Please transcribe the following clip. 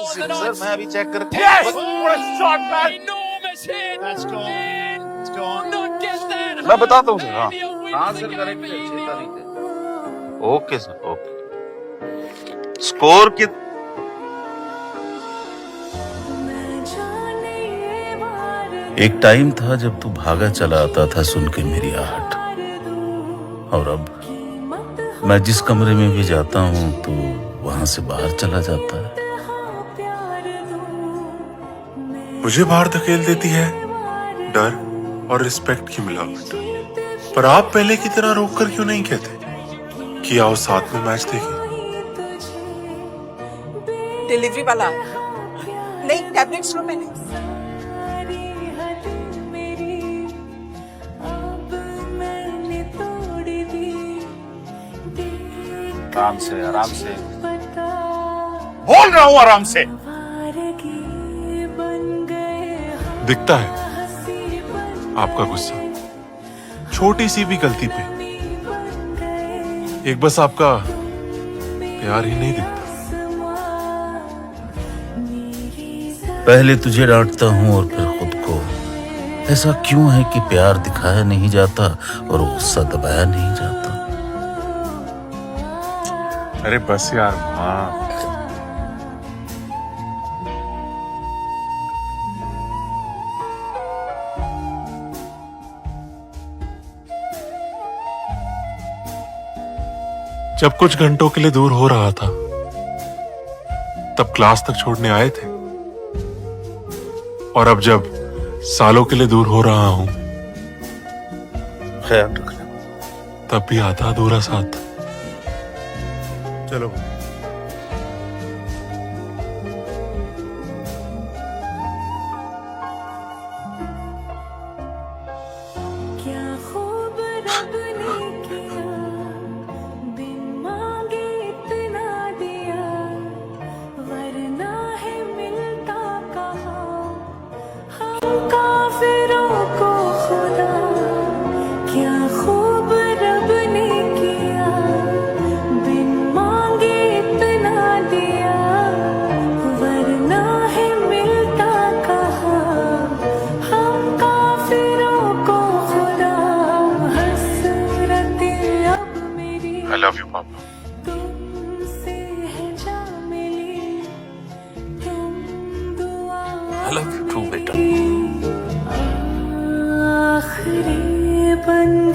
Sir मैं अभी check करके Yes! What a shot, man! Enormous hit. That's gone. It's gone. Not get that. मैं बताता हूँ सर। हाँ हाँ सर करेक्ट है 6 तारीख है। Okay sir okay. स्कोर की एक टाइम था जब तू भागा चला आता था सुन के मेरी आहट, और अब मैं जिस कमरे में भी जाता हूँ तो वहां से बाहर चला जाता है। मुझे बाहर धकेल देती है डर और रिस्पेक्ट की मिलावट, पर आप पहले की तरह रोक कर क्यों नहीं कहते कि आओ साथ में मैच देखें? डिलीवरी वाला नहीं, टैबलेट्स लो मैंने। आराम से आराम से बोल रहा हूँ आराम से। दिखता है आपका गुस्सा छोटी सी भी गलती पे, एक बस आपका प्यार ही नहीं दिखता। पहले तुझे डांटता हूँ और फिर खुद को। ऐसा क्यों है कि प्यार दिखाया नहीं जाता और गुस्सा दबाया नहीं जाता? अरे बस यार माँ, जब कुछ घंटों के लिए दूर हो रहा था तब क्लास तक छोड़ने आए थे, और अब जब सालों के लिए दूर हो रहा हूं ख्याल रखना। तब भी आता अधूरा साथ। चलो क्या खूब रब ने किया, बिन मांगे इतना दिया, वरना है मिलता कहाँ हम काफिरों को खुदा। क्या खूब रब ने किया, बिन मांगे इतना दिया, वरना है मिलता कहाँ हम काफिरों को खुदा। हसरत अब मेरी आई लव यू पापा। तुमसे है जा मिली, तुम दुआ आई लव यू टू बेटा। आखिरी बन